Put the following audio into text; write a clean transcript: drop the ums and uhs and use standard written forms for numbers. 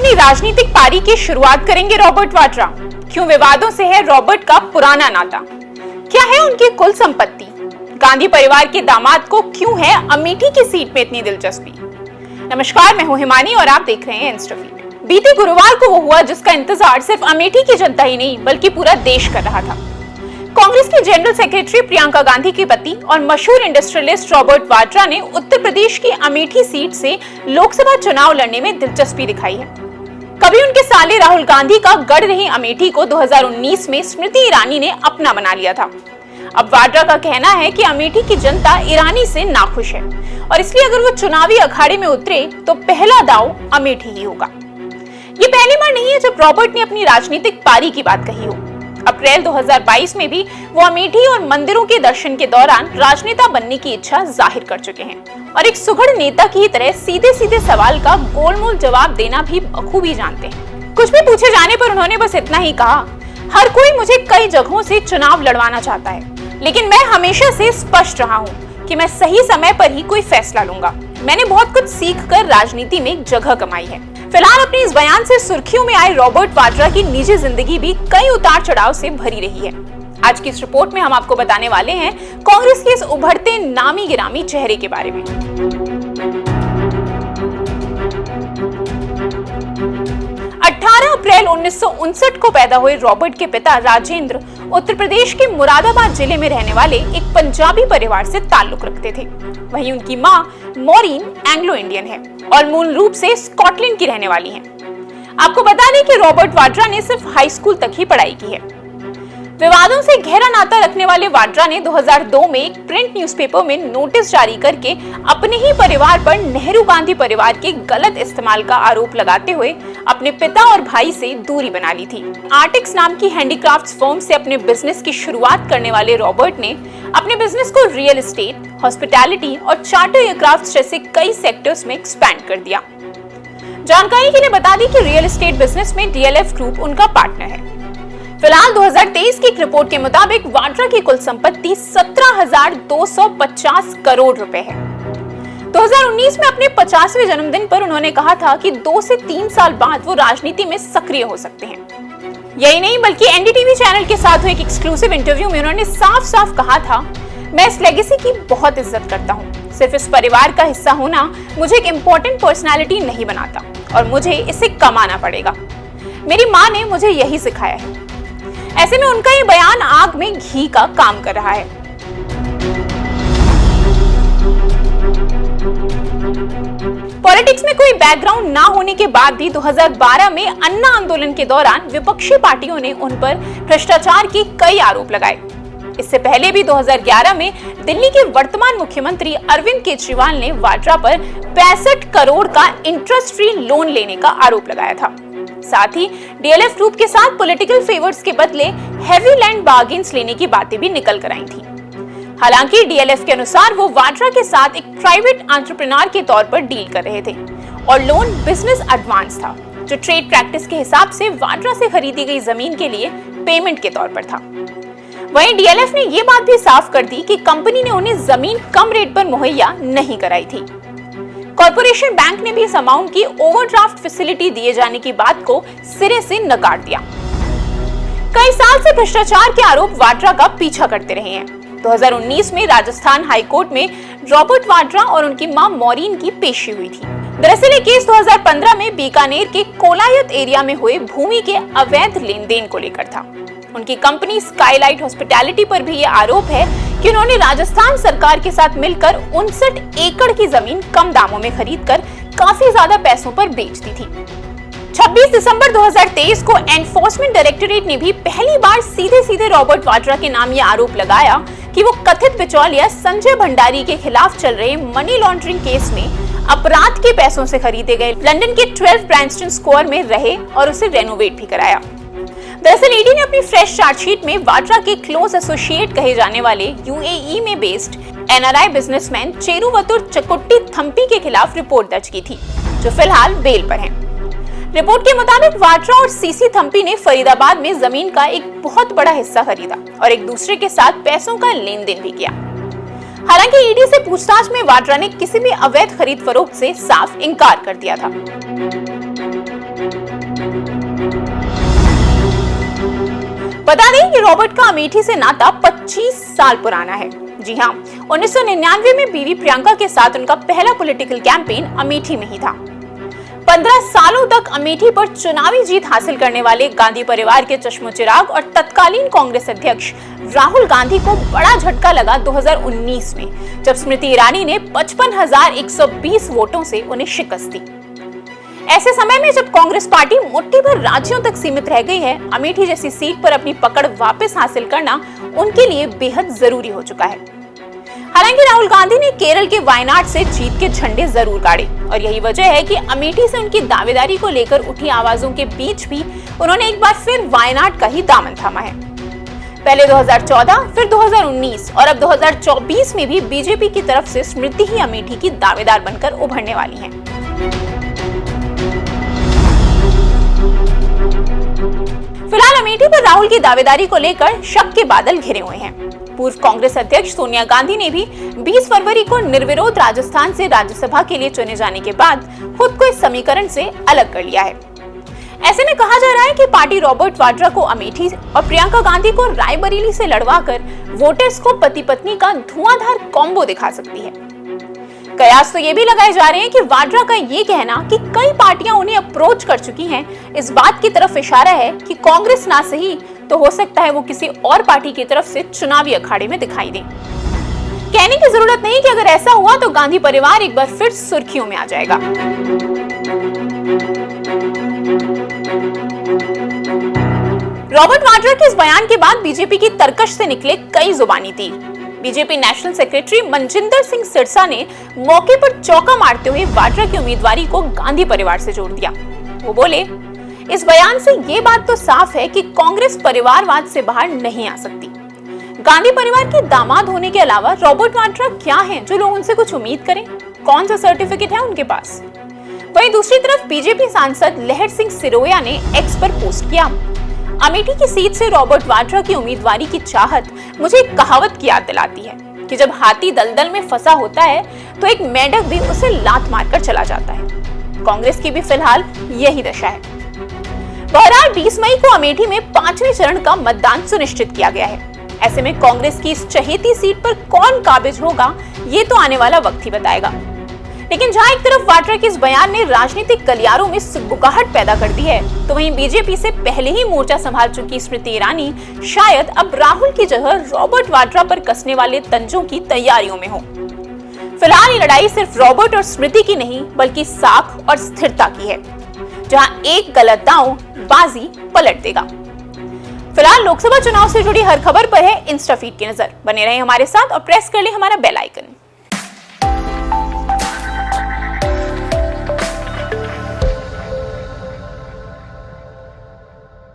अपनी राजनीतिक पारी की शुरुआत करेंगे रॉबर्ट वाड्रा। क्यों विवादों से है रॉबर्ट का पुराना नाता? क्या है उनकी कुल संपत्ति? गांधी परिवार के दामाद को क्यों है अमेठी की सीट में इतनी दिलचस्पी? नमस्कार, मैं हूं हिमानी और आप देख रहे हैं इंस्टाफीड। बीते गुरुवार को वो हुआ जिसका इंतजार सिर्फ अमेठी की जनता ही नहीं बल्कि पूरा देश कर रहा था। कांग्रेस की जनरल सेक्रेटरी प्रियंका गांधी के पति और मशहूर इंडस्ट्रियलिस्ट रॉबर्ट वाड्रा ने उत्तर प्रदेश की अमेठी सीट से लोकसभा चुनाव लड़ने में दिलचस्पी दिखाई है। कभी उनके साले राहुल गांधी का गढ़ रही अमेठी को 2019 में स्मृति ईरानी ने अपना बना लिया था। अब वाड्रा का कहना है कि अमेठी की जनता ईरानी से नाखुश है और इसलिए अगर वो चुनावी अखाड़े में उतरे तो पहला दांव अमेठी ही होगा। ये पहली बार नहीं है जब रॉबर्ट ने अपनी राजनीतिक पारी की बात कही हो। अप्रैल 2022 में भी वो अमेठी और मंदिरों के दर्शन के दौरान राजनेता बनने की इच्छा जाहिर कर चुके हैं और एक सुघड़ नेता की तरह सीधे सीधे सवाल का गोलमोल जवाब देना भी बखूबी जानते हैं। कुछ भी पूछे जाने पर उन्होंने बस इतना ही कहा, हर कोई मुझे कई जगहों से चुनाव लड़वाना चाहता है, लेकिन मैं हमेशा से स्पष्ट रहा हूँ कि मैं सही समय पर ही कोई फैसला लूंगा। मैंने बहुत कुछ सीख कर राजनीति में एक जगह कमाई है। फिलहाल अपने इस बयान से सुर्खियों में आए रॉबर्ट वाड्रा की निजी जिंदगी भी कई उतार चढ़ाव से भरी रही है। आज की इस रिपोर्ट में हम आपको बताने वाले हैं कांग्रेस के इस उभरते नामी गिरामी चेहरे के बारे में। 18 अप्रैल 1959 को पैदा हुए रॉबर्ट के पिता राजेंद्र उत्तर प्रदेश के मुरादाबाद जिले में रहने वाले एक पंजाबी परिवार से ताल्लुक रखते थे। वहीं उनकी मां मॉरीन एंग्लो इंडियन है और मूल रूप से स्कॉटलैंड की रहने वाली हैं। आपको बता दें कि रॉबर्ट वाड्रा ने सिर्फ हाई स्कूल तक ही पढ़ाई की है। विवादों से गहरा नाता रखने वाले वाड्रा ने 2002 में एक प्रिंट न्यूज़पेपर में नोटिस जारी करके अपने ही परिवार पर नेहरू गांधी परिवार के गलत इस्तेमाल का आरोप लगाते हुए अपने पिता और भाई से दूरी बना ली थी। आर्टिक्स नाम की हैंडीक्राफ्ट्स फर्म से अपने बिजनेस की शुरुआत करने वाले रॉबर्ट ने अपने बिजनेस को रियल एस्टेट, हॉस्पिटैलिटी और चार्टर एयरक्राफ्ट जैसे कई सेक्टर्स में एक्सपैंड कर दिया। जानकारी के लिए बता दी कि रियल एस्टेट बिजनेस में DLF ग्रुप उनका पार्टनर है। फिलहाल 2023 की एक रिपोर्ट के मुताबिक वाड्रा की कुल संपत्ति 17,250 करोड़ रुपए है। 2019 में अपने 50वें जन्मदिन पर उन्होंने कहा था कि 2 से 3 साल बाद वो राजनीति में सक्रिय हो सकते हैं। यही नहीं बल्कि NDTV चैनल के साथ हुए एक एक्सक्लूसिव इंटरव्यू में उन्होंने साफ साफ कहा था, मैं इस लेगेसी की बहुत इज्जत करता हूँ। सिर्फ इस परिवार का हिस्सा होना मुझे एक इम्पोर्टेंट पर्सनैलिटी नहीं बनाता और मुझे इसे कमाना पड़ेगा। मेरी माँ ने मुझे यही सिखाया है। ऐसे में उनका ये बयान आग में घी का काम कर रहा है। पॉलिटिक्स में कोई बैकग्राउंड ना होने के बाद भी 2012 में अन्ना आंदोलन के दौरान विपक्षी पार्टियों ने उन पर भ्रष्टाचार के कई आरोप लगाए। इससे पहले भी 2011 में दिल्ली के वर्तमान मुख्यमंत्री अरविंद केजरीवाल ने वाड्रा पर 65 करोड़ का इंटरेस्ट फ्री लोन लेने का आरोप लगाया था। साथ ही DLF ग्रुप के साथ पॉलिटिकल फेवर्स के बदले हेवी लैंड बार्गेन्स लेने की बातें भी निकल कर आई थी। हालांकि DLF के अनुसार वो वाड्रा के साथ एक प्राइवेट एंटरप्रेन्योर के तौर पर डील कर रहे थे और लोन बिजनेस एडवांस था, जो ट्रेड प्रैक्टिस के हिसाब से वाड्रा से खरीदी गई जमीन के लिए पेमेंट के तौर पर था। वहीं DLF ने ये बात भी साफ कर दी कि कंपनी ने उन्हें जमीन कम रेट पर मुहैया नहीं कराई थी। कॉर्पोरेशन बैंक ने भी इस अमाउंट की ओवरड्राफ्ट फैसिलिटी दिए जाने की बात को सिरे से नकार दिया। कई साल से भ्रष्टाचार के आरोप वाड्रा का पीछा करते रहे हैं। 2019 में राजस्थान हाईकोर्ट में रॉबर्ट वाड्रा और उनकी मां मॉरीन की पेशी हुई थी। दरअसल ये केस 2015 में बीकानेर के कोलायत एरिया में हुए भूमि के अवैध लेन देन को लेकर था। उनकी कंपनी स्काईलाइट हॉस्पिटैलिटी पर भी ये आरोप है कि उन्होंने राजस्थान सरकार के साथ मिलकर 59 एकड़ की जमीन कम दामों में खरीदकर काफी ज्यादा पैसों पर बेच दी थी। 26 दिसंबर 2023 को एनफोर्समेंट डायरेक्टोरेट ने भी पहली बार सीधे सीधे रॉबर्ट वाड्रा के नाम ये आरोप लगाया कि वो कथित बिचौलिया संजय भंडारी के खिलाफ चल रहे मनी लॉन्ड्रिंग केस में अपराध के पैसों से खरीदे गए लंदन के 12 ब्रैंस्टन स्क्वायर में रहे और उसे रेनोवेट भी कराया। दरअसल ईडी ने अपनी फ्रेश चार्जशीट में वाड्रा के क्लोज एसोसिएट कहे जाने वाले UAE में बेस्ड NRI बिजनेसमैन चेरुवतुर चकुट्टी थम्पी के खिलाफ रिपोर्ट दर्ज की थी, जो फिलहाल बेल पर हैं। रिपोर्ट के मुताबिक वाड्रा और CC थम्पी ने फरीदाबाद में जमीन का एक बहुत बड़ा हिस्सा खरीदा और एक दूसरे के साथ पैसों का लेन देन भी किया। हालांकि ईडी से पूछताछ में वाड्रा ने किसी भी अवैध खरीद फरोख्त से साफ इनकार कर दिया था। बता दें कि रॉबर्ट का अमेठी से नाता 25 साल पुराना है। जी हाँ, 1999 में बीवी प्रियंका के साथ उनका पहला पॉलिटिकल कैंपेन अमेठी में ही था। 15 सालों तक अमेठी पर चुनावी जीत हासिल करने वाले गांधी परिवार के चश्मोचिराग और तत्कालीन कांग्रेस अध्यक्ष राहुल गांधी को बड़ा झटका लगा 2019 में, जब स्मृति ईरानी ने 55,120 वोटों से उन्हें शिकस्त दी। ऐसे समय में जब कांग्रेस पार्टी मुट्ठी भर राज्यों तक सीमित रह गई है, अमेठी जैसी सीट पर अपनी पकड़ वापस हासिल करना उनके लिए बेहद जरूरी हो चुका है। हालांकि राहुल गांधी ने केरल के वायनाड से जीत के झंडे जरूर गाड़े और यही वजह है कि अमेठी से उनकी दावेदारी को लेकर उठी आवाजों के बीच भी उन्होंने एक बार फिर वायनाड का ही दामन थामा है। पहले 2014, फिर 2019 और अब 2024 में भी बीजेपी की तरफ से स्मृति ही अमेठी की दावेदार बनकर उभरने वाली हैं। फिलहाल अमेठी पर राहुल की दावेदारी को लेकर शक के बादल घिरे हुए हैं। पूर्व कांग्रेस अध्यक्ष सोनिया गांधी ने भी 20 फरवरी को निर्विरोध राजस्थान से राज्यसभा के लिए चुने जाने के बाद खुद को इस समीकरण से अलग कर लिया है। ऐसे में कहा जा रहा है कि पार्टी रॉबर्ट वाड्रा को अमेठी और प्रियंका गांधी को रायबरेली से लड़वाकर वोटर्स को पति पत्नी का धुआंधार कॉम्बो दिखा सकती है। कयास तो ये भी लगाए जा रहे हैं कि वाड्रा का ये कहना कि कई पार्टियां उन्हें अप्रोच कर चुकी हैं, इस बात की तरफ इशारा है कि कांग्रेस ना सही तो हो सकता है वो किसी और पार्टी की तरफ से चुनावी अखाड़े में दिखाई दे। कहने की जरूरत नहीं कि अगर ऐसा हुआ तो गांधी परिवार एक बार फिर सुर्खियों में आ जाएगा। रॉबर्ट वाड्रा के इस बयान के बाद बीजेपी की तरकश से निकले कई जुबानी तीर। BJP national secretary Manjinder Singh Sirsa ने मौके पर चौका मारते हुए वाड्रा की उम्मीदवारी को गांधी परिवार से जोड़ दिया। वो बोले, इस बयान से ये बात तो साफ है कि कांग्रेस परिवारवाद से बाहर नहीं आ सकती। गांधी परिवार के दामाद होने के अलावा रॉबर्ट वाड्रा क्या हैं जो लोग उनसे कुछ उम्मीद करें? कौन सा सर्टिफिकेट है उनके पास? वहीं दूसरी तरफ बीजेपी सांसद लहर सिंह सिरोया ने एक्स पर पोस्ट किया, अमेठी की सीट से रॉबर्ट वाड्रा की उम्मीदवारी की चाहत मुझे एक कहावत की याद दिलाती है कि जब हाथी दलदल में फंसा होता है तो एक मेंढक भी उसे लात मारकर चला जाता है। कांग्रेस की भी फिलहाल यही दशा है। बहरहाल 20 मई को अमेठी में 5वें चरण का मतदान सुनिश्चित किया गया है। ऐसे में कांग्रेस की इस चहेती सीट पर कौन काबिज होगा, ये तो आने वाला वक्त ही बताएगा। लेकिन जहां एक तरफ वाड्रा के इस बयान ने राजनीतिक गलियारों में सुगबुगाहट पैदा कर दी है, तो वहीं बीजेपी से पहले ही मोर्चा संभाल चुकी स्मृति ईरानी शायद अब राहुल की जगह रॉबर्ट वाड्रा पर कसने वाले तंजों की तैयारियों में हो। फिलहाल ये लड़ाई सिर्फ रॉबर्ट और स्मृति की नहीं बल्कि साख और स्थिरता की है, जहां एक गलत दांव बाजी पलट देगा। फिलहाल लोकसभा चुनाव से जुड़ी हर खबर पर है इंस्टा फीड की नजर। बने रहें हमारे साथ और प्रेस कर लें हमारा बेल आइकन।